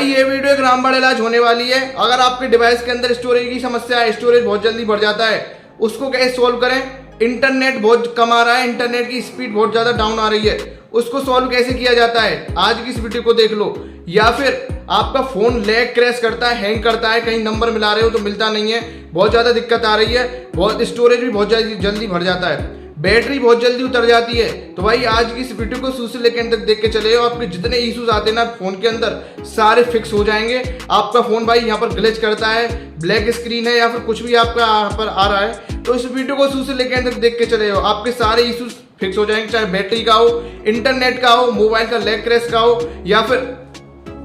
भाई ये वीडियो एक रामबाण इलाज होने वाली है। अगर आपके डिवाइस के अंदर स्टोरेज की समस्या है, स्टोरेज बहुत जल्दी बढ़ जाता है, उसको कैसे सोल्व करें। इंटरनेट बहुत कम आ रहा है, इंटरनेट की स्पीड बहुत ज्यादा डाउन आ रही है, उसको सॉल्व कैसे किया जाता है आज की इस वीडियो को देख लो। या फिर आपका फोन लैग क्रैश करता है, हैंग करता है, कहीं नंबर मिला रहे हो तो मिलता नहीं है, बहुत ज्यादा दिक्कत आ रही है, बहुत स्टोरेज भी बहुत जल्दी भर जाता है, बैटरी बहुत जल्दी उतर जाती है, तो भाई आज की इस वीडियो को शुरू से लेकर अंत तक देख के चले हो। आपके जितने इश्यूज आते हैं ना फोन के अंदर सारे फिक्स हो जाएंगे। आपका फोन भाई यहाँ पर ग्लिच करता है, ब्लैक स्क्रीन है या फिर कुछ भी आपका यहाँ पर आ रहा है, तो इस वीडियो को शुरू से लेकर अंत तक देख के चले हो। आपके सारे इश्यूज फिक्स हो जाएंगे, चाहे बैटरी का हो, इंटरनेट का हो, मोबाइल का लैग क्रैश का हो, या फिर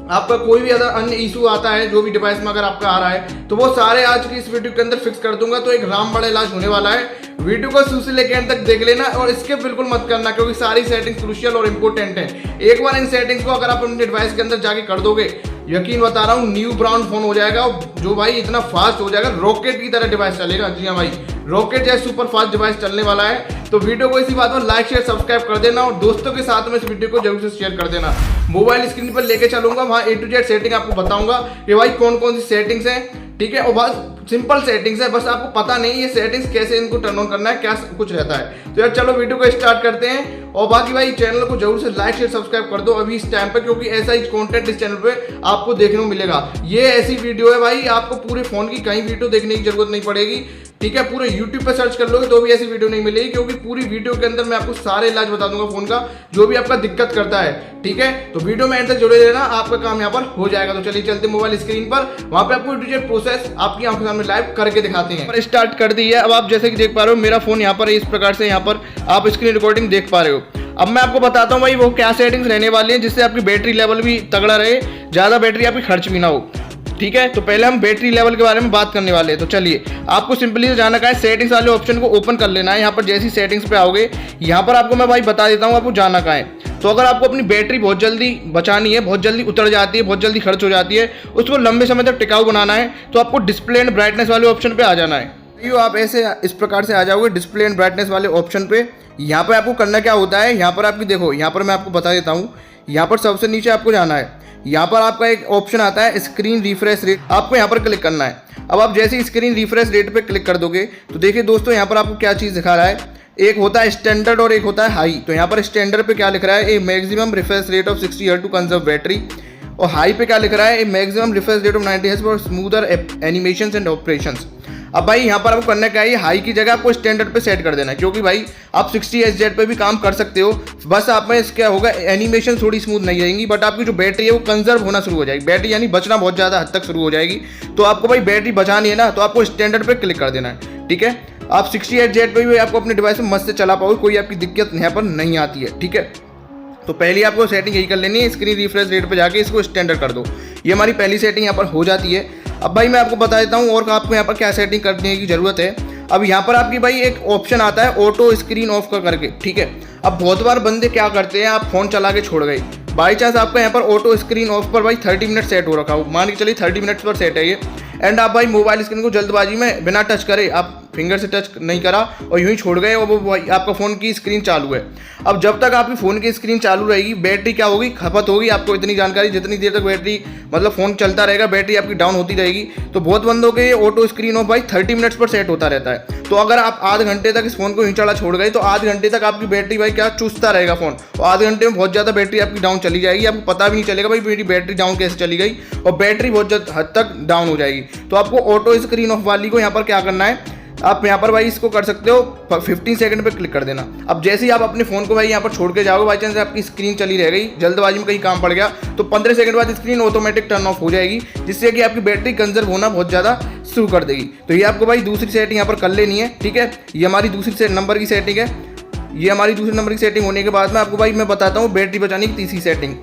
आपका कोई भी अदर अन्य इशू आता है जो भी डिवाइस में अगर आपका आ रहा है, तो वो सारे आज की इस वीडियो के अंदर फिक्स कर दूंगा। तो एक रामबाण इलाज होने वाला है। वीडियो को शुरू से लेकर अंत तक देख लेना और स्किप बिल्कुल मत करना, क्योंकि सारी सेटिंग्स क्रूशियल और इंपॉर्टेंट है। एक बार इन सेटिंग्स को अगर आप अपने डिवाइस के अंदर जाके कर दोगे, यकीन बता रहा हूँ न्यू ब्रांड फोन हो जाएगा, जो भाई इतना फास्ट हो जाएगा, रॉकेट की तरह डिवाइस चलेगा। जी हाँ भाई, रॉकेट जैसे सुपर फास्ट डिवाइस चलने वाला है। तो वीडियो को इसी बात पर लाइक शेयर सब्सक्राइब कर देना और दोस्तों के साथ में इस वीडियो को जरूर से शेयर कर देना। मोबाइल स्क्रीन पर लेके चलूंगा, वहाँ A to Z सेटिंग आपको बताऊंगा कि भाई कौन कौन सी सेटिंग्स हैं, ठीक है। और बस सिंपल सेटिंग्स है, बस आपको पता नहीं ये सेटिंग्स कैसे इनको टर्न ऑन करना है, क्या कुछ रहता है। तो यार चलो वीडियो को स्टार्ट करते हैं। और बाकी भाई चैनल को जरूर से लाइक शेयर सब्सक्राइब कर दो अभी इस टाइम पे, क्योंकि ऐसा ही कंटेंट इस चैनल पे आपको देखने को मिलेगा। ये ऐसी वीडियो है भाई, आपको पूरे फोन की कहीं वीडियो देखने की जरूरत नहीं पड़ेगी, ठीक है। पूरे YouTube पे सर्च कर लोगे तो भी ऐसी वीडियो नहीं मिलेगी, क्योंकि पूरी वीडियो के अंदर मैं आपको सारे इलाज बता दूंगा फोन का, जो भी आपका दिक्कत करता है, ठीक है। तो वीडियो में एंड तक जुड़े रहना, आपका काम यहाँ पर हो जाएगा। तो चलिए चलते मोबाइल स्क्रीन पर, वहां पे आपको A to Z प्रोसेस आपकी आंखों के सामने लाइव करके दिखाते हैं। स्टार्ट कर दी है। अब आप जैसे कि देख पा रहे हो मेरा फोन यहाँ पर इस प्रकार से, यहाँ पर आप स्क्रीन रिकॉर्डिंग देख पा रहे हो। अब मैं आपको बताता हूँ भाई वो क्या सेटिंग्स रहने वाली है, जिससे आपकी बैटरी लेवल भी तगड़ा रहे, ज्यादा बैटरी आपकी खर्च भी ना हो, ठीक है। तो पहले हम बैटरी लेवल के बारे में बात करने वाले हैं। तो चलिए आपको सिंपली से जाना का है, सेटिंग्स वाले ऑप्शन को ओपन कर लेना है। यहाँ पर जैसी सेटिंग्स पे आओगे, यहाँ पर आपको मैं भाई बता देता हूँ आपको जाना का है। तो अगर आपको अपनी बैटरी बहुत जल्दी बचानी है, बहुत जल्दी उतर जाती है, बहुत जल्दी खर्च हो जाती है, उसको लंबे समय तक टिकाऊ बनाना है, तो आपको डिस्प्ले एंड ब्राइटनेस वाले ऑप्शन पे आ जाना है। आप ऐसे इस प्रकार से आ जाओगे डिस्प्ले एंड ब्राइटनेस वाले ऑप्शन पे। यहाँ पर आपको करना क्या होता है, यहाँ पर आपकी देखो, यहाँ पर मैं आपको बता देता हूँ। यहाँ पर सबसे नीचे आपको जाना है, यहाँ पर आपका एक ऑप्शन आता है स्क्रीन रिफ्रेश रेट, आपको यहाँ पर क्लिक करना है। अब आप जैसे स्क्रीन रिफ्रेश रेट पे क्लिक कर दोगे तो देखिए दोस्तों यहाँ पर आपको क्या चीज़ दिखा रहा है, एक होता है स्टैंडर्ड और एक होता है हाई। तो यहाँ पर स्टैंडर्ड पे क्या लिख रहा है, a maximum refresh rate of 60 hertz to conserve battery, और हाई पे क्या लिख रहा है, a maximum refresh rate of 90 hertz for smoother animations and operations. अब भाई यहाँ पर आपको करना क्या है, हाई की जगह आपको स्टैंडर्ड पे सेट कर देना है, क्योंकि भाई आप 60 Hz पे भी काम कर सकते हो। बस आप में क्या होगा, एनिमेशन थोड़ी स्मूथ नहीं रहेंगी, बट आपकी जो बैटरी है वो कंजर्व होना शुरू हो जाएगी, बैटरी यानी बचना बहुत ज़्यादा हद तक शुरू हो जाएगी। तो आपको भाई बैटरी बचानी है ना, तो आपको स्टैंडर्ड पे क्लिक कर देना है, ठीक है। आप 60 Hz पे भी आपको अपने डिवाइस में मस्त से चला पाओगे, कोई आपकी दिक्कत यहाँ पर नहीं आती है, ठीक है। तो पहली आपको सेटिंग यही कर लेनी है, स्क्रीन रिफ्रेश रेट पे जाके इसको स्टैंडर्ड कर दो। ये हमारी पहली सेटिंग यहाँ पर हो जाती है। अब भाई मैं आपको बता देता हूँ और आपको यहाँ पर क्या सेटिंग करने की ज़रूरत है। अब यहाँ पर आपकी भाई एक ऑप्शन आता है ऑटो स्क्रीन ऑफ का करके, ठीक है। अब बहुत बार बंदे क्या करते हैं, आप फ़ोन चला के छोड़ गए, बाई चांस आपका यहाँ पर ऑटो स्क्रीन ऑफ पर भाई 30 मिनट सेट हो रखा हो, मान के चलिए 30 मिनट पर सेट है ये, एंड आप भाई मोबाइल स्क्रीन को जल्दबाजी में बिना टच करे, आप फिंगर से टच नहीं करा और यूं ही छोड़ गए, और वो आपका फ़ोन की स्क्रीन चालू है। अब जब तक आपकी फ़ोन की स्क्रीन चालू रहेगी, बैटरी क्या होगी, खपत होगी। आपको इतनी जानकारी, जितनी देर तक बैटरी मतलब फ़ोन चलता रहेगा, बैटरी आपकी डाउन होती रहेगी। तो बहुत बंदों के ऑटो स्क्रीन ऑफ भाई 30 मिनट्स पर सेट होता रहता है। तो अगर आप आध घंटे तक इस फोन को यूं चला छोड़ गए, तो आध घंटे तक आपकी बैटरी भाई क्या चूसता रहेगा फ़ोन, और आध घंटे में बहुत ज़्यादा बैटरी आपकी डाउन चली जाएगी, आपको पता भी नहीं चलेगा भाई मेरी बैटरी डाउन कैसे चली गई, और बैटरी बहुत हद तक डाउन हो जाएगी। तो आपको ऑटो स्क्रीन ऑफ वाली को यहाँ पर क्या करना है, आप यहाँ पर भाई इसको कर सकते हो 15 सेकंड पे क्लिक कर देना। अब जैसे ही आप अपने फ़ोन को भाई यहाँ पर छोड़ के जाओगे, बाई चांस आपकी स्क्रीन चली रह गई, जल्दबाजी में कहीं काम पड़ गया, तो 15 सेकंड बाद स्क्रीन ऑटोमेटिक टर्न ऑफ हो जाएगी, जिससे कि आपकी बैटरी कंजर्व होना बहुत ज़्यादा शुरू कर देगी। तो ये आपको भाई दूसरी सेटिंग यहाँ पर कर लेनी है, ठीक है। ये हमारी दूसरी नंबर की सेटिंग है। ये हमारी दूसरे नंबर की सेटिंग होने के बाद में आपको भाई मैं बताता हूँ बैटरी बचाने की तीसरी सेटिंग।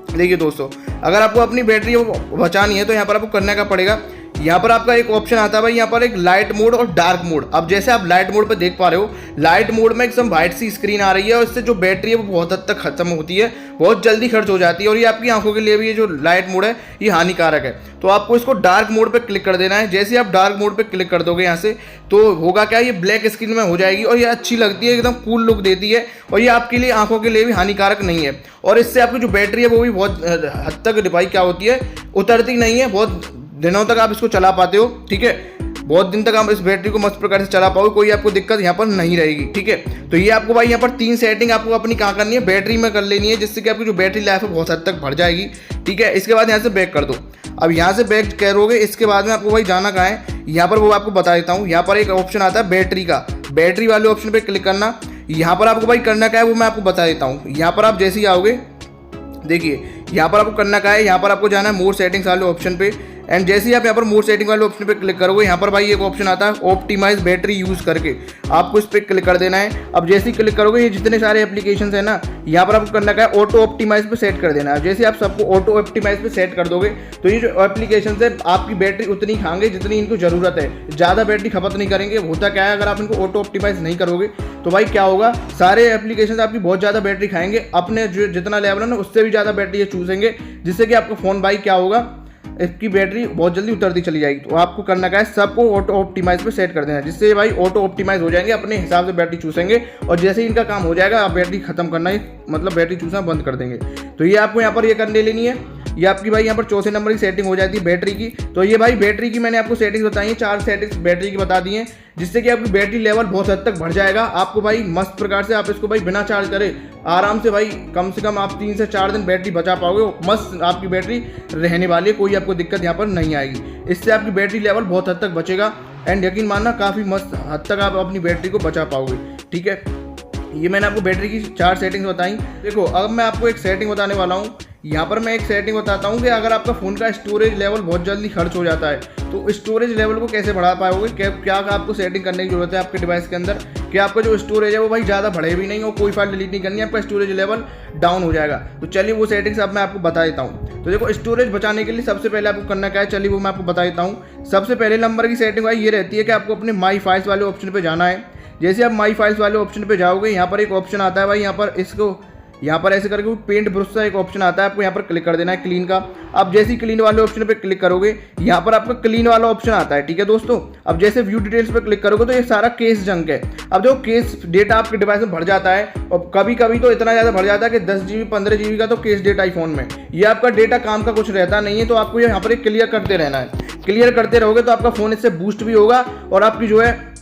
देखिए दोस्तों, अगर आपको अपनी बैटरी बचानी है तो यहाँ पर आपको करने का पड़ेगा, यहाँ पर आपका एक ऑप्शन आता है भाई, यहाँ पर एक लाइट मोड और डार्क मोड। अब जैसे आप लाइट मोड पे देख पा रहे हो, लाइट मोड में एकदम वाइट सी स्क्रीन आ रही है और इससे जो बैटरी है वो बहुत हद तक खत्म होती है, बहुत जल्दी खर्च हो जाती है और ये आपकी आंखों के लिए भी ये जो लाइट मोड है ये हानिकारक है। तो आपको इसको डार्क मोड पे क्लिक कर देना है। जैसे ही आप डार्क मोड पे क्लिक कर दोगे यहाँ से, तो होगा क्या, ये ब्लैक स्क्रीन में हो जाएगी और ये अच्छी लगती है, एकदम कूल लुक देती है और ये आपके लिए आंखों के लिए भी हानिकारक नहीं है। और इससे आपकी जो बैटरी है वो भी बहुत हद तक भाई क्या होती है, उतरती नहीं है, बहुत दिनों तक आप इसको चला पाते हो। ठीक है, बहुत दिन तक आप इस बैटरी को मस्त प्रकार से चला पाओगे, कोई आपको दिक्कत यहाँ पर नहीं रहेगी। ठीक है, तो ये आपको भाई यहाँ पर 3 सेटिंग आपको अपनी कहाँ करनी है, बैटरी में कर लेनी है, जिससे कि आपकी जो बैटरी लाइफ है बहुत हद तक बढ़ जाएगी। ठीक है, इसके बाद यहाँ से बैक कर दो। अब यहाँ से बैक करोगे, इसके बाद में आपको भाई जाना कहाँ है, यहाँ पर वो आपको बता देता हूँ। यहाँ पर एक ऑप्शन आता है बैटरी का, बैटरी वाले ऑप्शन पर क्लिक करना। यहाँ पर आपको भाई करना क्या है वो मैं आपको बता देता हूँ। यहाँ पर आप जैसे ही आओगे, देखिए यहाँ पर आपको करना क्या है, यहाँ पर आपको जाना है मोर सेटिंग्स वाले ऑप्शन पे एंड जैसे ही आप यहाँ पर मोर सेटिंग वाले ऑप्शन पे क्लिक करोगे, यहाँ पर भाई एक ऑप्शन आता है ऑप्टिमाइज बैटरी यूज़ करके, आपको इस पर क्लिक कर देना है। अब जैसे ही क्लिक करोगे, ये जितने सारे एप्लीकेशंस है ना, यहाँ पर आपको करना क्या है, ऑटो ऑप्टिमाइज पे सेट कर देना है। जैसे आप सबको ऑटो ऑप्टिमाइज पे सेट कर दोगे तो ये जो एप्लीकेशन है आपकी बैटरी उतनी खाएंगे जितनी इनको ज़रूरत है, ज़्यादा बैटरी खपत नहीं करेंगे। होता क्या है, अगर आप इनको ऑटो ऑप्टिमाइज नहीं करोगे तो भाई क्या होगा, सारे एप्लीकेशन आपकी बहुत ज़्यादा बैटरी खाएंगे, अपने जो जितना लेवल है ना उससे भी ज़्यादा बैटरी ये चूसेंगे, जिससे कि आपका फ़ोन भाई क्या होगा, इसकी बैटरी बहुत जल्दी उतरती चली जाएगी। तो आपको करना क्या है, सबको ऑटो ऑप्टिमाइज पे सेट कर देना है, जिससे भाई ऑटो ऑप्टिमाइज हो जाएंगे, अपने हिसाब से बैटरी चूसेंगे और जैसे ही इनका काम हो जाएगा आप बैटरी खत्म करना ही मतलब बैटरी चूसना बंद कर देंगे। तो ये आपको यहाँ पर ये करने लेनी है। ये आपकी भाई यहाँ पर चौथे नंबर की सेटिंग हो जाती है बैटरी की। तो ये भाई बैटरी की मैंने आपको सेटिंग्स बताई हैं, 4 सेटिंग्स बैटरी की बता दी हैं, जिससे कि आपकी बैटरी लेवल बहुत हद तक बढ़ जाएगा। आपको भाई मस्त प्रकार से आप इसको भाई बिना चार्ज करे आराम से भाई कम से कम आप 3 से 4 दिन बैटरी बचा पाओगे। मस्त आपकी बैटरी रहने वाली है, कोई आपको दिक्कत यहाँ पर नहीं आएगी। इससे आपकी बैटरी लेवल बहुत हद तक बचेगा एंड यकीन मानना काफ़ी मस्त हद तक आप अपनी बैटरी को बचा पाओगे। ठीक है, ये मैंने आपको बैटरी की 4 सेटिंग्स बताई। देखो अब मैं आपको एक सेटिंग बताने वाला हूँ। यहाँ पर मैं एक सेटिंग बताता हूँ कि अगर आपका फ़ोन का स्टोरेज लेवल बहुत जल्दी खर्च हो जाता है तो स्टोरेज लेवल को कैसे बढ़ा पाओगे, क्या आपको सेटिंग करने की जरूरत है आपके डिवाइस के अंदर कि आपका जो स्टोरेज है वो भाई ज़्यादा बढ़े भी नहीं और कोई फाइल डिलीट नहीं करनी है, आपका स्टोरेज लेवल डाउन हो जाएगा। तो चलिए वो सेटिंग्स अब मैं आपको बता देता हूँ। तो देखो स्टोरेज बचाने के लिए सबसे पहले आपको करना क्या है, चलिए वो मैं आपको बता देता हूँ। सबसे पहले नंबर की सेटिंग भाई ये रहती है कि आपको अपने माई फाइल्स वाले ऑप्शन पर जाना है। जैसे आप माई फाइल्स वाले ऑप्शन पे जाओगे, यहाँ पर एक ऑप्शन आता है भाई, यहाँ पर इसको यहाँ पर ऐसे करके पेंट ब्रश का एक ऑप्शन आता है, आपको यहाँ पर क्लिक कर देना है क्लीन का। अब जैसे ही क्लीन वाले ऑप्शन पे क्लिक करोगे, यहाँ पर आपका क्लीन वाला ऑप्शन आता है। ठीक है दोस्तों, अब जैसे व्यू डिटेल्स पे क्लिक करोगे तो ये सारा केस जंक है। अब जो केस डेटा आपके डिवाइस में बढ़ जाता है और कभी कभी तो इतना ज़्यादा बढ़ जाता है कि 10 GB 15 GB का तो केस डेटा आईफोन में, ये आपका डेटा काम का कुछ रहता नहीं है। तो आपको यहाँ पर क्लियर करते रहना है। क्लियर करते रहोगे तो आपका फ़ोन इससे बूस्ट भी होगा और आपकी जो है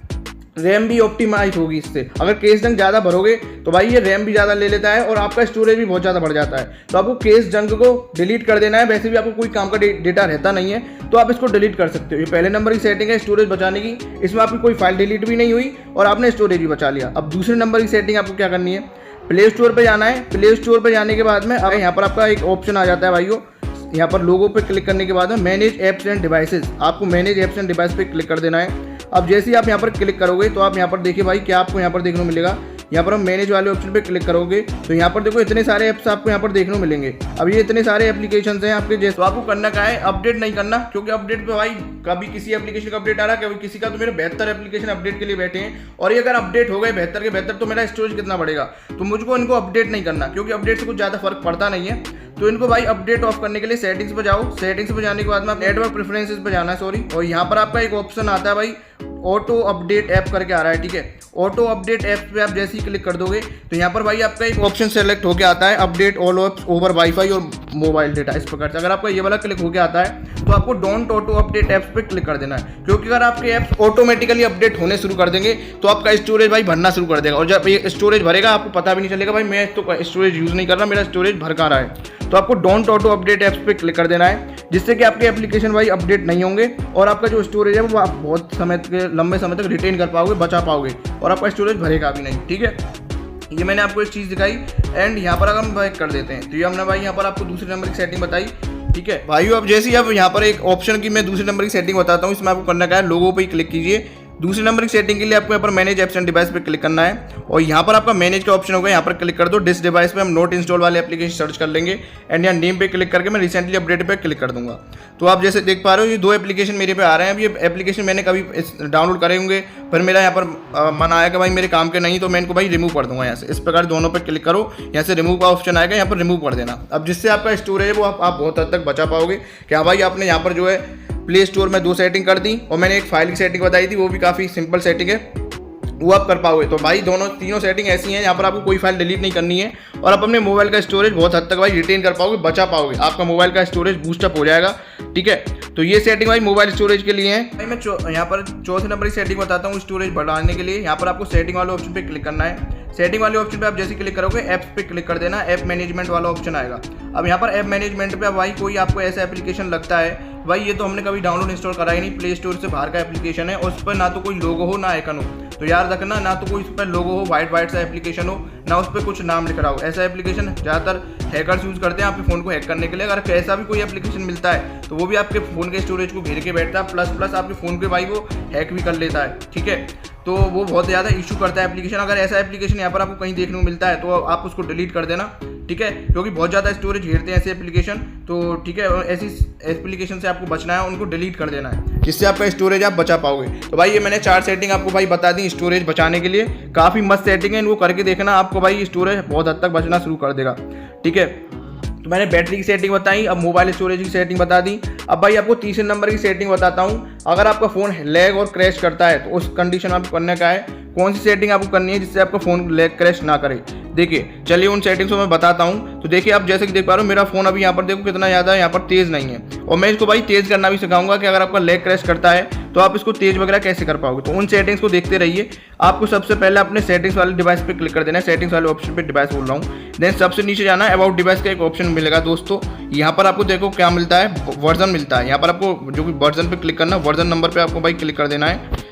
रैम भी ऑप्टिमाइज होगी इससे। अगर केस जंक ज़्यादा भरोगे तो भाई ये रैम भी ज़्यादा ले लेता है और आपका स्टोरेज भी बहुत ज़्यादा बढ़ जाता है। तो आपको केस जंक को डिलीट कर देना है। वैसे भी आपको कोई काम का डेटा रहता नहीं है तो आप इसको डिलीट कर सकते हो। ये पहले नंबर की सेटिंग है स्टोरेज बचाने की, इसमें आपकी कोई फाइल डिलीट भी नहीं हुई और आपने स्टोरेज भी बचा लिया। अब दूसरे नंबर की सेटिंग आपको क्या करनी है, प्ले स्टोर पर जाना है। प्ले स्टोर पर जाने के बाद में यहाँ पर आपका एक ऑप्शन आ जाता है भाइयों, यहाँ पर लोगो पे क्लिक करने के बाद में मैनेज एप्स एंड डिवाइसेस, आपको मैनेज एप्स एंड डिवाइस पे क्लिक कर देना है। अब जैसे ही आप यहाँ पर क्लिक करोगे तो आप यहाँ पर देखिए भाई क्या आपको यहाँ पर देखने को मिलेगा। यहाँ पर हम मैनेज वाले ऑप्शन पे क्लिक करोगे तो यहाँ पर देखो इतने सारे ऐप्स आपको यहाँ पर देखने को मिलेंगे। अब ये इतने सारे एप्लीकेशंस हैं आपके, जैसे तो आपको करना क्या है, अपडेट नहीं करना, क्योंकि अपडेट पे भाई कभी किसी एप्लीकेशन का अपडेट आ रहा है, कभी किसी का। तो मेरे 72 एप्लीकेशन अपडेट के लिए बैठे हैं और ये अगर अपडेट हो गए 72 के 72 तो मेरा स्टोरेज कितना बढ़ेगा। तो मुझको इनको अपडेट नहीं करना, क्योंकि अपडेट से कुछ ज़्यादा फर्क पड़ता नहीं है। तो इनको भाई अपडेट ऑफ करने के लिए सेटिंग्स पे जाओ। सेटिंग्स पे जाने के बाद में आप नेटवर्क प्रेफरेंसेस पे जाना है, सॉरी, और यहाँ पर आपका एक ऑप्शन आता है भाई ऑटो अपडेट ऐप करके आ रहा है। ठीक है, ऑटो अपडेट ऐप पे आप जैसे ही क्लिक कर दोगे तो यहाँ पर भाई आपका एक ऑप्शन सेलेक्ट होकर आता है update all apps over wifi और मोबाइल डेटा। इस प्रकार से अगर आपका ये वाला क्लिक होकर आता है तो आपको डोंट ऑटो अपडेट ऐप्स पे क्लिक कर देना है, क्योंकि अगर आपके ऐप्स ऑटोमेटिकली अपडेट होने शुरू कर देंगे तो आपका स्टोरेज भाई भरना शुरू कर देगा और जब ये स्टोरेज भरेगा आपको पता भी नहीं चलेगा भाई मैं तो स्टोरेज यूज़ नहीं कर रहा, मेरा स्टोरेज भर का रहा है। तो आपको डोंट ऑटो अपडेट ऐप्स पे क्लिक कर देना है, जिससे कि आपके एप्लीकेशन भाई अपडेट नहीं होंगे और आपका जो स्टोरेज है वो आप बहुत समय के लंबे समय तक रिटेन कर पाओगे, बचा पाओगे और आपका स्टोरेज भरेगा भी नहीं। ठीक है, ये मैंने आपको एक चीज़ दिखाई एंड यहाँ पर अगर हम बैक कर देते हैं तो ये हमने भाई यहाँ पर आपको दूसरे नंबर की सेटिंग बताई। ठीक है भाइयों, अब जैसे ही आप यहाँ पर एक ऑप्शन की मैं दूसरे नंबर की सेटिंग बताता हूँ, इसमें आपको करना क्या है, लोगों पे ही क्लिक कीजिए। दूसरे नंबर की सेटिंग के लिए आपको यहाँ पर मैनेज एप्स एंड डिवाइस पे क्लिक करना है और यहाँ पर आपका मैनेज का ऑप्शन होगा, यहाँ पर क्लिक कर दो। डिस डिवाइस पे हम नोट इंस्टॉल वाले एप्लीकेशन सर्च कर लेंगे एंड यहाँ नेम पे क्लिक करके मैं रिसेंटली अपडेट पे क्लिक कर दूंगा। तो आप जैसे देख पा रहे हो ये 2 एप्लीकेशन मेरे पे आ रहे हैं। अब ये एप्लीकेशन मैंने कभी डाउनलोड करे होंगे, फिर मेरा यहाँ पर मन आया कि भाई मेरे काम के नहीं, तो मैं इनको भाई रिमूव कर दूंगा यहाँ से। इस प्रकार दोनों पे क्लिक करो, यहाँ से रिमूव का ऑप्शन आएगा, यहाँ पर रिमूव कर देना। अब जिससे आपका स्टोरेज है वो आप बहुत हद तक बचा पाओगे कि हाँ भाई आपने यहाँ पर जो है प्ले स्टोर में 2 सेटिंग कर दी और मैंने एक फाइल की सेटिंग बताई थी, वो भी काफ़ी सिंपल सेटिंग है, वो आप कर पाओगे। तो भाई तीनों सेटिंग ऐसी हैं, यहाँ पर आपको कोई फाइल डिलीट नहीं करनी है और आप अपने मोबाइल का स्टोरेज बहुत हद तक भाई रिटेन कर पाओगे, बचा पाओगे, आपका मोबाइल का स्टोरेज बूस्टअप हो जाएगा। ठीक है, तो ये सेटिंग भाई मोबाइल स्टोरेज के लिए है। भाई मैं यहाँ पर चौथे नंबर की सेटिंग बताता हूँ स्टोरेज बढ़ाने के लिए। यहाँ पर आपको सेटिंग वाले ऑप्शन पे क्लिक करना है। सेटिंग वाले ऑप्शन पे आप जैसे क्लिक करोगे ऐप्स पे क्लिक कर देना, ऐप मैनेजमेंट वाला ऑप्शन आएगा। अब यहाँ पर ऐप मैनेजमेंट पे भाई कोई आपको ऐसा एप्लीकेशन लगता है भाई ये तो हमने कभी डाउनलोड इंस्टॉल करा ही नहीं, प्ले स्टोर से बाहर का एप्लीकेशन है और उस पर ना तो कोई लोगो हो ना आइकन हो, तो याद रखना ना तो कोई उस पर लोगो हो, वाइट सा एप्लीकेशन हो, ना उस पर कुछ नाम लिख रहा हो। ऐसा एप्लीकेशन ज़्यादातर हैकर्स यूज़ करते हैं आपके फ़ोन को हैक करने के लिए। अगर ऐसा भी कोई एप्लीकेशन मिलता है तो वो भी आपके फ़ोन के स्टोरेज को घेर के बैठता है, प्लस आपके फ़ोन के भाई वो हैक भी कर लेता है। ठीक है, तो वो बहुत ज़्यादा इशू करता है एप्लीकेशन। अगर ऐसा एप्लीकेशन यहाँ पर आपको कहीं देखने को मिलता है तो आप उसको डिलीट कर देना। ठीक है, क्योंकि बहुत ज़्यादा स्टोरेज घेरते हैं ऐसे एप्लीकेशन। तो ठीक है, ऐसी एप्लीकेशन से आपको बचना है, उनको डिलीट कर देना है, जिससे आपका स्टोरेज आप बचा पाओगे। तो भाई ये मैंने 4 सेटिंग आपको भाई बता दी स्टोरेज बचाने के लिए, काफ़ी मस्त सेटिंग है, इनको करके देखना, आपको भाई स्टोरेज बहुत हद तक बचना शुरू कर देगा। ठीक है, तो मैंने बैटरी की सेटिंग बताई, अब मोबाइल स्टोरेज की सेटिंग बता दी। अब भाई आपको तीसरे नंबर की सेटिंग बताता हूँ। अगर आपका फ़ोन लैग और क्रैश करता है तो उस कंडीशन में आपको करने का है, कौन सी सेटिंग आपको करनी है जिससे आपका फ़ोन लैग क्रैश ना करे। देखिए चलिए उन सेटिंग्स को मैं बताता हूँ। तो देखिए आप जैसे कि देख पा रहे हो मेरा फ़ोन अभी यहाँ पर देखो कितना ज़्यादा यहाँ पर तेज़ नहीं है, और मैं इसको भाई तेज़ करना भी सिखाऊंगा कि अगर आपका लैग क्रैश करता है तो आप इसको तेज़ वगैरह कैसे कर पाओगे। तो उन सेटिंग्स को देखते रहिए। आपको सबसे पहले अपने सेटिंग्स वाले डिवाइस पे क्लिक कर देना है, सेटिंग्स वाले ऑप्शन पे डिवाइस बोल रहा हूँ। देन सबसे नीचे जाना है, अबाउट डिवाइस का एक ऑप्शन मिलेगा दोस्तों। यहाँ पर आपको देखो क्या मिलता है, वर्जन मिलता है। यहाँ पर आपको जो भी वर्जन पे क्लिक करना है, वर्जन नंबर पे आपको भाई क्लिक कर देना है,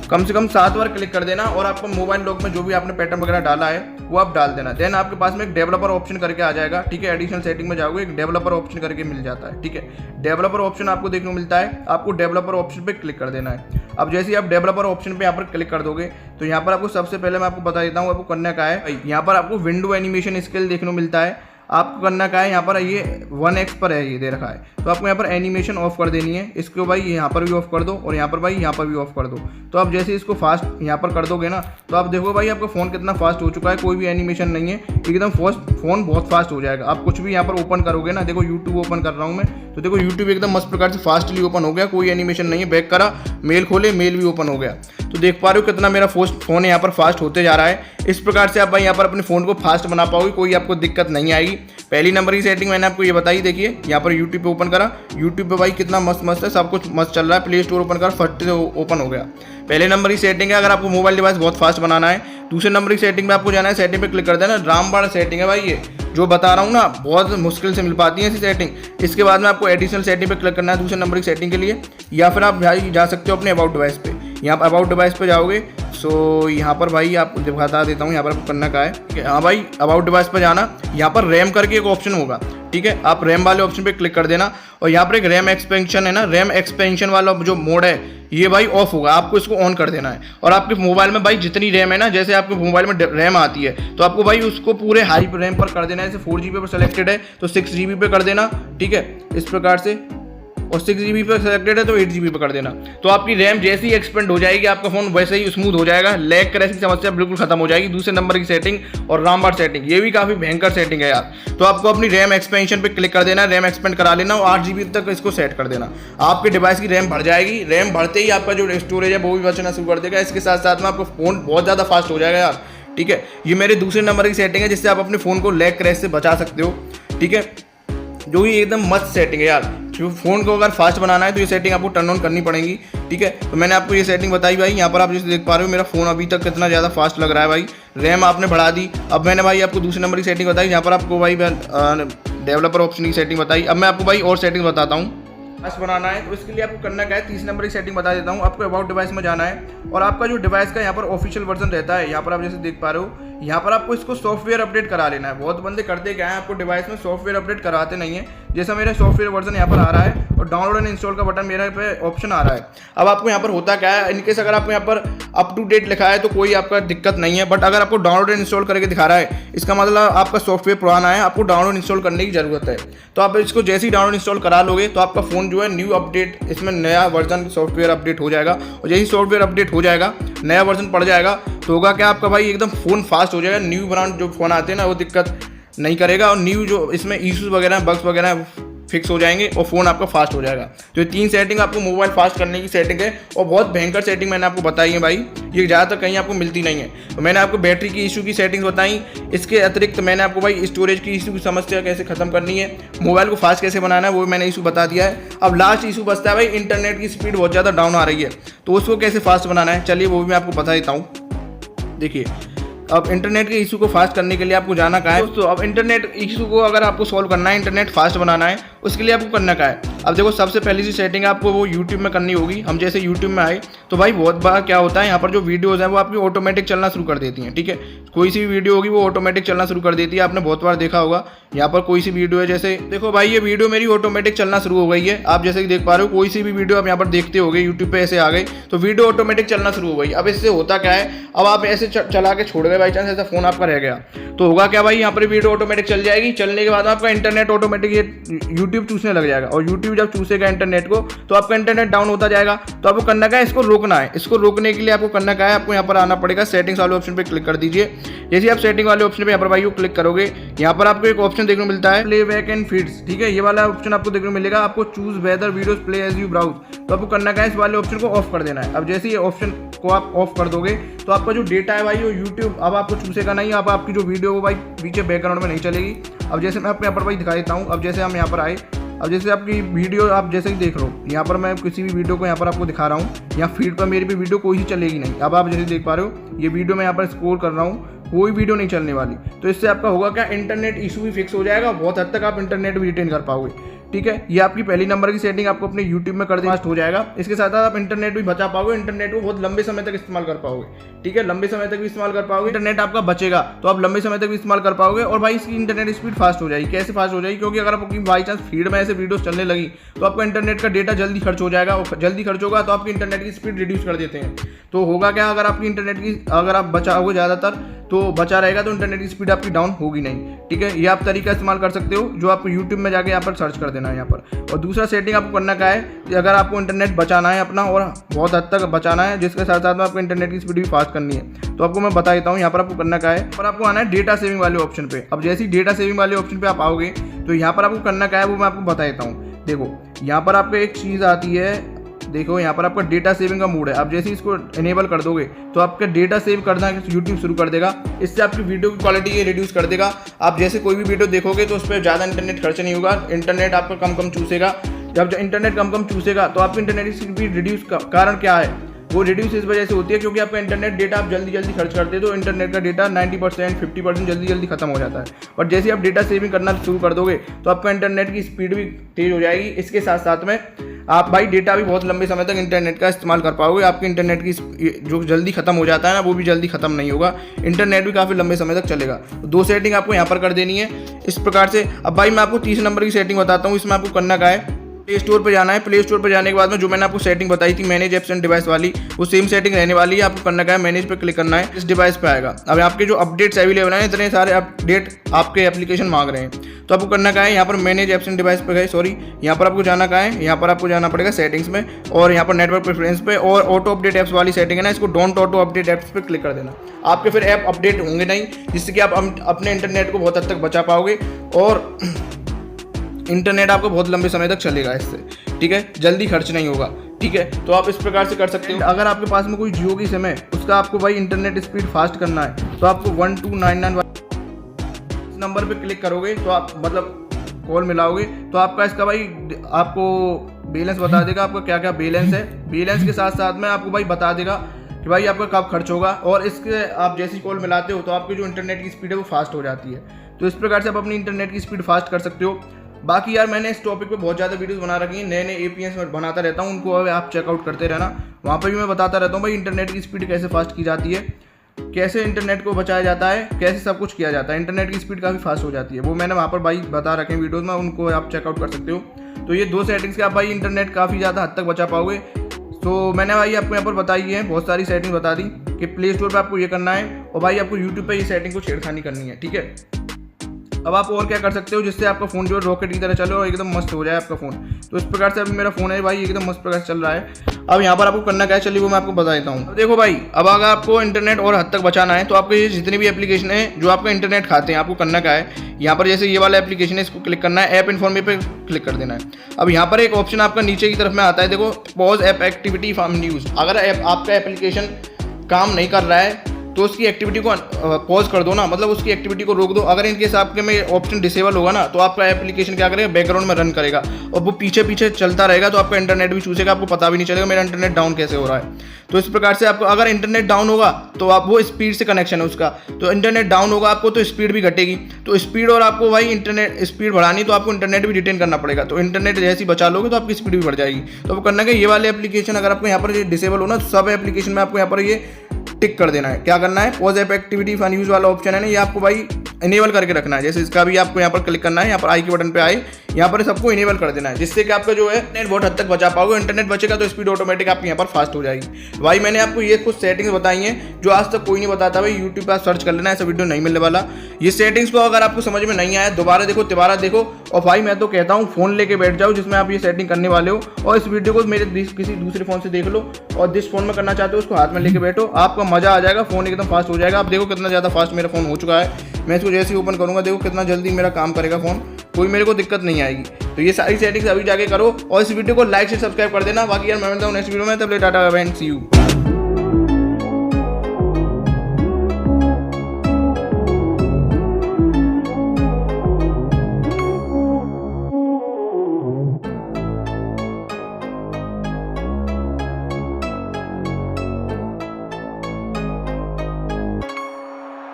कम से कम 7 बार क्लिक कर देना और आपको मोबाइल लॉक में जो भी आपने पैटर्न वगैरह डाला है वो आप डाल देना। देन आपके पास में एक डेवलपर ऑप्शन करके आ जाएगा। ठीक है, एडिशनल सेटिंग में जाओगे, एक डेवलपर ऑप्शन करके मिल जाता है। ठीक है, डेवलपर ऑप्शन आपको देखने को मिलता है, आपको डेवलपर ऑप्शन पे क्लिक कर देना है। अब जैसे ही आप डेवलपर ऑप्शन पे यहाँ पर क्लिक कर दोगे तो यहाँ पर आपको सबसे पहले मैं आपको बता देता हूँ आपको करना क्या है। यहाँ पर आपको विंडो एनिमेशन स्किल देखने को मिलता है, आपको करना क्या है, यहाँ पर ये 1x पर है, ये दे रखा है, तो आपको यहाँ पर एनिमेशन ऑफ कर देनी है। इसको भाई यहाँ पर भी ऑफ कर दो और यहाँ पर भाई यहाँ पर भी ऑफ कर दो। तो आप जैसे इसको फास्ट यहाँ पर कर दोगे ना तो आप देखो भाई आपका फ़ोन कितना फास्ट हो चुका है, कोई भी एनिमेशन नहीं है, एकदम फ़ोन बहुत फास्ट हो जाएगा। आप कुछ भी यहाँ पर ओपन करोगे ना, देखो यूट्यूब ओपन कर रहा हूँ मैं, तो देखो यूट्यूब एकदम मस्त प्रकार से फास्टली ओपन हो गया, कोई एनिमेशन नहीं है। बैक करा, मेल खोले, मेल भी ओपन हो गया। तो देख पा रहे हो कितना मेरा फ़ोन यहाँ पर फास्ट होते जा रहा है। इस प्रकार से आप भाई यहाँ पर अपने फ़ोन को फास्ट बना पाओगे, कोई आपको दिक्कत नहीं आएगी। पहली नंबर की सेटिंग मैंने आपको ये बताई। देखिए यहाँ पर यूट्यूब पे ओपन करा, यूट्यूब पे भाई कितना मस्त है, सब कुछ मस्त चल रहा है। प्ले स्टोर ओपन कर, फट से ओपन हो गया। पहले नंबर की सेटिंग है अगर आपको मोबाइल डिवाइस बहुत फास्ट बनाना है। दूसरे नंबर की सेटिंग में आपको जाना है, सेटिंग पे क्लिक कर देना। रामबाण सेटिंग है भाई, ये जो बता रहा हूँ ना बहुत मुश्किल से मिल पाती है ऐसी सेटिंग। इसके बाद में आपको एडिशनल सेटिंग पे क्लिक करना है दूसरे नंबर की सेटिंग के लिए, या फिर आप भाई जा सकते हो अपने अबाउट डिवाइस पे। यहाँ पर अबाउट डिवाइस पे जाओगे सो यहाँ पर भाई आप बता देता हूँ यहाँ पर आपको करना क्या है। हाँ भाई अबाउट डिवाइस पर जाना, यहाँ पर रैम करके एक ऑप्शन होगा। ठीक है, आप रैम वाले ऑप्शन पे क्लिक कर देना और यहाँ पर एक रैम एक्सपेंशन है ना, रैम एक्सपेंशन वाला जो मोड है ये भाई ऑफ होगा, आपको इसको ऑन कर देना है। और आपके मोबाइल में भाई जितनी रैम है ना, जैसे आपके मोबाइल में रैम आती है तो आपको भाई उसको पूरे हाई रैम पर कर देना है। जैसे 4 GB पर सेलेक्टेड है तो 6 GB पे कर देना। ठीक है, इस प्रकार से, और 6 GB पर सेलेक्टेड है तो 8 GB पे कर देना। तो आपकी रैम जैसे ही एक्सपेंड हो जाएगी आपका फ़ोन वैसे ही स्मूथ हो जाएगा, लैग क्रैश की समस्या बिल्कुल खत्म हो जाएगी। दूसरे नंबर की सेटिंग और रामबाण सेटिंग, ये भी काफ़ी भयंकर सेटिंग है यार। तो आपको अपनी रैम एक्सपेंशन पे क्लिक कर देना, रैम एक्सपेंड करा लेना और 8 GB तक इसको सेट कर देना। आपके डिवाइस की रैम बढ़ जाएगी, रैम बढ़ते ही आपका जो स्टोरेज है वो भी बचना शुरू कर देगा। इसके साथ साथ में आपका फ़ोन बहुत ज़्यादा फास्ट हो जाएगा यार। ठीक है, ये मेरे दूसरे नंबर की सेटिंग है जिससे आप अपने फ़ोन को लैग क्रैश से बचा सकते हो। ठीक है, जो ये एकदम मस्त सेटिंग है यार। जो फ़ोन को अगर फास्ट बनाना है तो ये सेटिंग आपको टर्न ऑन करनी पड़ेगी। ठीक है, तो मैंने आपको ये सेटिंग बताई भाई। यहाँ पर आप जैसे देख पा रहे हो मेरा फ़ोन अभी तक कितना ज़्यादा फास्ट लग रहा है भाई, रैम आपने बढ़ा दी। अब मैंने भाई आपको दूसरे नंबर की सेटिंग बताई, यहाँ पर आपको भाई डेवलपर ऑप्शन की सेटिंग बताई। अब मैं आपको भाई और सेटिंग बताता हूँ। फास्ट बनाना है तो इसके लिए आपको करना क्या है, 30 नंबर की सेटिंग बता देता हूँ। आपको अबाउट डिवाइस में जाना है और आपका जो डिवाइस का यहाँ पर ऑफिशियल वर्जन रहता है, यहाँ पर आप जैसे देख पा रहे हो, यहाँ पर आपको इसको सॉफ्टवेयर अपडेट करा लेना है। बहुत बंदे करते क्या है, आपको डिवाइस में सॉफ्टवेयर अपडेट कराते नहीं है, जैसा मेरा सॉफ्टवेयर वर्जन यहाँ पर आ रहा है और डाउनलोड एंड इंस्टॉल का बटन मेरे पे ऑप्शन आ रहा है। अब आपको यहाँ पर होता क्या है, इनकेस अगर आपको यहाँ पर अप टू डेट लिखा है तो कोई आपका दिक्कत नहीं है, बट अगर आपको डाउनलोड एंड इंस्टॉल करके दिखा रहा है इसका मतलब आपका सॉफ्टवेयर पुराना है, आपको डाउनलोड इंस्टॉल करने की जरूरत है। तो आप इसको जैसे ही डाउनलोड इंस्टॉल करा लोगे तो आपका फ़ोन जो है न्यू अपडेट, इसमें नया वर्जन सॉफ्टवेयर अपडेट हो जाएगा, और जैसे ही सॉफ्टवेयर अपडेट हो जाएगा, नया वर्जन पड़ जाएगा, तो होगा क्या, आपका भाई एकदम फ़ोन फास्ट हो जाएगा। न्यू ब्रांड जो फ़ोन आते हैं ना वो दिक्कत नहीं करेगा, और न्यू जो इसमें इशूज़ वगैरह बग्स वगैरह फिक्स हो जाएंगे और फ़ोन आपका फास्ट हो जाएगा। तो ये 3 सेटिंग आपको मोबाइल फास्ट करने की सेटिंग है, और बहुत भयंकर सेटिंग मैंने आपको बताई है भाई, ये ज़्यादातर कहीं आपको मिलती नहीं है। तो मैंने आपको बैटरी की इशू की सेटिंग्स बताई, इसके अतिरिक्त मैंने आपको भाई स्टोरेज की इशू की समस्या कैसे खत्म करनी है, मोबाइल को फास्ट कैसे बनाना है वो मैंने इशू बता दिया है। अब लास्ट इशू बचता है भाई, इंटरनेट की स्पीड बहुत ज़्यादा डाउन आ रही है, तो उसको कैसे फास्ट बनाना है, चलिए वो भी मैं आपको बता देता हूँ। देखिए, अब इंटरनेट के इशू को फास्ट करने के लिए आपको जाना कहाँ है दोस्तों। अब इंटरनेट इशू को अगर आपको सॉल्व करना है, इंटरनेट फास्ट बनाना है, उसके लिए आपको करना क्या है। अब देखो, सबसे पहली सी सेटिंग आपको वो यूट्यूब में करनी होगी। हम जैसे यूट्यूब में आए तो भाई बहुत बार क्या होता है, यहाँ पर जो वीडियोज़ हैं वो आपकी ऑटोमेटिक चलना शुरू कर देती हैं, ठीक है। कोई सी भी वीडियो होगी वो ऑटोमेटिक चलना शुरू कर देती है, आपने बहुत बार देखा होगा। यहाँ पर कोई सी वीडियो है, जैसे देखो भाई ये वीडियो मेरी ऑटोमेटिक चलना शुरू हो गई है, आप जैसे कि देख पा रहे हो। कोई सी भी वीडियो आप यहाँ पर देखते होगे यूट्यूब पे ऐसे आ गई तो वीडियो ऑटोमेटिक चलना शुरू हो गई। अब इससे होता क्या है, अब आप ऐसे चला के छोड़ गए बाई चांस, ऐसा फोन आपका रह गया तो होगा क्या भाई, यहाँ पर वीडियो ऑटोमेटिक चल जाएगी। चलने के बाद आपका इंटरनेट ऑटोमेटिक ये यूट्यूब चूसने लग जाएगा, और यूट्यूब जब चूसेगा इंटरनेट को तो आपका इंटरनेट डाउन होता जाएगा। तो आपको करना क्या है, इसको रोकना है। इसको रोकने के लिए आपको करना क्या है, आपको यहाँ पर आना पड़ेगा, सेटिंग्स वाले ऑप्शन पे क्लिक कर दीजिए। जैसे आप सेटिंग वाले ऑप्शन पे यहाँ पर भाई क्लिक करोगे, यहाँ पर आपको एक ऑप्शन देखने को मिलता है प्लेबैक एंड फीड्स, ठीक है। ये वाला ऑप्शन आपको देखने को मिलेगा, आपको choose whether videos play as you browse. तो आपको करना क्या है, इस वाले ऑप्शन को ऑफ कर देना है। अब जैसे ये ऑप्शन को आप ऑफ कर दोगे तो आपका जो डेटा है भाई वो यूट्यूब अब आपको चूसेगा नहीं, अब आपकी जो वीडियो वो भाई पीछे बैकग्राउंड में नहीं चलेगी। अब जैसे मैं आपको यहाँ पर भाई दिखा देता हूँ। अब जैसे हम यहाँ पर आए, अब जैसे आपकी वीडियो आप जैसे ही देख रहे हो, यहाँ पर मैं किसी भी वीडियो को यहाँ पर आपको दिखा रहा हूँ, यहाँ फीड पर मेरी भी वीडियो कोई ही चलेगी नहीं। अब आप जैसे देख पा रहे हो ये वीडियो मैं यहाँ पर स्क्रॉल कर रहा हूँ, कोई वीडियो नहीं चलने वाली। तो इससे आपका होगा क्या, इंटरनेट इशू भी फिक्स हो जाएगा, बहुत हद तक आप इंटरनेट भी रिटेन कर पाओगे, ठीक है। ये आपकी पहली नंबर की सेटिंग आपको अपने YouTube में कर देना फास्ट हो जाएगा। इसके साथ साथ आप इंटरनेट भी बचा पाओगे, इंटरनेट को बहुत लंबे समय तक इस्तेमाल कर पाओगे, ठीक है। लंबे समय तक भी इस्तेमाल कर पाओगे, इंटरनेट आपका बचेगा तो आप लंबे समय तक भी इस्तेमाल कर पाओगे। और भाई इसकी इंटरनेट स्पीड फास्ट हो जाएगी। कैसे फास्ट हो जाएगी, क्योंकि अगर आपकी बाई चांस फीड में ऐसे वीडियोस चलने लगी तो आपका इंटरनेट का डेटा जल्दी खर्च हो जाएगा, और जल्दी खर्च होगा तो आपकी इंटरनेट की स्पीड रिड्यूस कर देते हैं। तो होगा क्या, अगर आपकी इंटरनेट की अगर आप बचाओगे ज़्यादातर तो बचा रहेगा, तो इंटरनेट की स्पीड आपकी डाउन होगी नहीं, ठीक है। ये आप तरीका इस्तेमाल कर सकते हो, जो आपको यूट्यूब में जाके यहाँ पर सर्च कर देना है यहाँ पर। और दूसरा सेटिंग आपको करना क्या है कि अगर आपको इंटरनेट बचाना है अपना, और बहुत हद तक बचाना है, जिसके साथ साथ में आपको इंटरनेट की स्पीड भी फास्ट करनी है, तो आपको मैं बता देता हूँ। यहाँ पर आपको करना क्या है, पर आपको आना है डेटा सेविंग वाले ऑप्शन पे। अब जैसे ही डेटा सेविंग वाले ऑप्शन पे आप आओगे तो यहाँ पर आपको करना क्या है वो मैं आपको बता देता हूँ। देखो यहाँ पर आपको एक चीज़ आती है, देखो यहाँ पर आपका डेटा सेविंग का मोड है। अब जैसे इसको इनेबल कर दोगे तो आपका डेटा सेव करना यूट्यूब शुरू कर देगा। इससे आपकी वीडियो की क्वालिटी ये रिड्यूस कर देगा। आप जैसे कोई भी वीडियो देखोगे तो उस पर ज़्यादा इंटरनेट खर्च नहीं होगा, इंटरनेट आपका कम चूसेगा। जब इंटरनेट कम चूसेगा तो आपकी इंटरनेट की स्पीड रिड्यूस का कारण क्या है, वो रिड्यूस इस वजह से होती है क्योंकि आपका इंटरनेट डेटा आप जल्दी खर्च करते हो, तो इंटरनेट का डेटा 90% 50% जल्दी खत्म हो जाता है। और जैसे आप डेटा सेविंग करना शुरू कर दोगे तो आपका इंटरनेट की स्पीड भी तेज हो जाएगी। इसके साथ साथ में आप भाई डेटा भी बहुत लंबे समय तक इंटरनेट का इस्तेमाल कर पाओगे। आपके इंटरनेट की जो जल्दी खत्म हो जाता है ना, वो भी जल्दी खत्म नहीं होगा, इंटरनेट भी काफ़ी लंबे समय तक चलेगा। तो 2 सेटिंग आपको यहाँ पर कर देनी है इस प्रकार से। अब भाई मैं आपको 30 नंबर की सेटिंग बताता हूँ। इसमें आपको करना क्या है, प्ले स्टोर पर जाना है। प्ले स्टोर पर जाने के बाद में जो मैंने आपको सेटिंग बताई थी मैनेज एप्स एंड डिवाइस वाली, वो सेम सेटिंग रहने वाली है। आपको करना क्या है, मैनेज पे क्लिक करना है, इस डिवाइस पे आएगा। अब आपके जो अपडेट्स अवेलेबल हैं, इतने सारे अपडेट आपके एप्लीकेशन मांग रहे हैं, तो आपको करना क्या है, यहाँ पर मैनेज एप्स एंड डिवाइस पे गए, सॉरी यहाँ पर आपको जाना क्या है, यहाँ पर आपको जाना पड़ेगा सेटिंग्स में, और यहाँ पर नेटवर्क प्रेफरेंस पे, और ऑटो अपडेट एप्स वाली सेटिंग है ना, इसको डोंट ऑटो अपडेट एप्स पे क्लिक कर देना। आपके फिर ऐप अपडेट होंगे नहीं, जिससे कि आप अपने इंटरनेट को बहुत हद तक बचा पाओगे, और इंटरनेट आपको बहुत लंबे समय तक चलेगा इससे, ठीक है, जल्दी खर्च नहीं होगा, ठीक है। तो आप इस प्रकार से कर सकते हो। अगर आपके पास में कोई जियो की सिम है, उसका आपको भाई इंटरनेट स्पीड फास्ट करना है, तो आपको 1299 नंबर पे क्लिक करोगे तो आप मतलब कॉल मिलाओगे तो आपका इसका भाई आपको बैलेंस बता देगा, आपका क्या क्या बैलेंस है। बैलेंस के साथ साथ में आपको भाई बता देगा कि भाई आपका कब खर्च होगा, और इसके आप जैसी कॉल मिलाते हो तो आपकी जो इंटरनेट की स्पीड है वो फास्ट हो जाती है। तो इस प्रकार से आप अपनी इंटरनेट की स्पीड फास्ट कर सकते हो। बाकी यार मैंने इस टॉपिक पे बहुत ज़्यादा वीडियोस बना रखी हैं, नए APNs में बनाता रहता हूँ, उनको आप चेकआउट करते रहना, वहाँ पर भी मैं बताता रहता हूँ भाई इंटरनेट की स्पीड कैसे फास्ट की जाती है। कैसे इंटरनेट को बचाया जाता है, कैसे सब कुछ किया जाता है। इंटरनेट की स्पीड काफ़ी फास्ट हो जाती है, वो मैंने वहाँ पर भाई बता रखे हैं वीडियोज़ में, उनको आप चेकआउट कर सकते हो। तो ये 2 सेटिंग्स के आप भाई इंटरनेट काफ़ी ज़्यादा हद तक बचा पाओगे। तो मैंने भाई आपको यहाँ पर बताई है, बहुत सारी सेटिंग बता दी कि प्ले स्टोर पर आपको ये करना है और भाई आपको यूट्यूब पर ये सेटिंग को छेड़खानी करनी है, ठीक है। अब आप और क्या कर सकते हो जिससे आपका फ़ोन जो है रॉकेट की तरह चले और एकदम मस्त हो जाए आपका फ़ोन। तो इस प्रकार से अभी मेरा फ़ोन है भाई एकदम मस्त प्रकार से चल रहा है। अब यहाँ पर आपको करना क्या है, चलिए वो मैं आपको बता देता हूँ। अब देखो भाई, अब अगर आपको इंटरनेट और हद तक बचाना है तो आपके ये जितनी भी एप्लीकेशन है जो आपका इंटरनेट खाते हैं, आपको करना क्या है, यहाँ पर जैसे ये वाला एप्लीकेशन है इसको क्लिक करना है, ऐप इन्फॉर्मेशन पे क्लिक कर देना है। अब यहाँ पर एक ऑप्शन आपका नीचे की तरफ में आता है, देखो pause app activity from use. अगर आपका एप्लीकेशन काम नहीं कर रहा है तो उसकी एक्टिविटी को पॉज कर दो ना, मतलब उसकी एक्टिविटी को रोक दो। अगर इनके हिसाब के में ऑप्शन डिसेबल होगा ना तो आपका एप्लीकेशन क्या करेगा, बैकग्राउंड में रन करेगा और वो पीछे पीछे चलता रहेगा, तो आपका इंटरनेट भी चूसेगा, आपको पता भी नहीं चलेगा मेरा इंटरनेट डाउन कैसे हो रहा है। तो इस प्रकार से आपको अगर इंटरनेट डाउन होगा तो आप वो स्पीड से कनेक्शन है उसका, तो इंटरनेट डाउन होगा आपको तो स्पीड भी घटेगी। तो स्पीड और आपको भाई इंटरनेट स्पीड बढ़ानी तो आपको इंटरनेट भी रिटेन करना पड़ेगा। तो इंटरनेट जैसे ही बचा लोगे तो आपकी स्पीड भी बढ़ जाएगी। तो वो करना है ये वाले एप्लीकेशन अगर आपको यहाँ पर डिसेबल हो ना, तो सब एप्लीकेशन में आपको यहाँ पर ये टिक कर देना है। क्या करना है, pause app activity fun use वाला ऑप्शन है ना, ये आपको भाई इनेबल करके रखना है। जैसे इसका भी आपको यहाँ पर क्लिक करना है, यहाँ पर आई के बटन पे आए, यहाँ पर सबको इनेबल कर देना है, जिससे कि आपका जो है नेट बहुत हद तक बचा पाओगे। इंटरनेट बचेगा तो स्पीड ऑटोमेटिक आपकी यहाँ पर फास्ट हो जाएगी। भाई मैंने आपको ये कुछ सेटिंग्स बताई हैं जो आज तक कोई नहीं बताता भाई, यूट्यूब पर सर्च कर लेना, ऐसा वीडियो नहीं मिलने वाला। ये सेटिंग्स को अगर आपको समझ में नहीं आया दोबारा देखो, तिबारा देखो, और भाई मैं तो कहता हूँ फोन लेके बैठ जाओ जिसमें आप ये सेटिंग करने वाले हो, और इस वीडियो को मेरे किसी दूसरे फोन से देख लो, और जिस फोन में करना चाहते हो उसको हाथ में लेके बैठो, आपका मजा आ जाएगा, फोन एकदम फास्ट हो जाएगा। आप देखो कितना ज़्यादा फास्ट मेरा फोन हो चुका है। मैं इसको जैसे ही ओपन करूँगा देखो कितना जल्दी मेरा काम करेगा फ़ोन, कोई मेरे को दिक्कत नहीं आएगी। तो ये सारी सेटिंग्स अभी जाके करो और इस वीडियो को लाइक से सब्सक्राइब कर देना। बाकी यार मैं मिलता हूँ नेक्स्ट वीडियो में, तब ले टाटा बाय बाय, सी यू।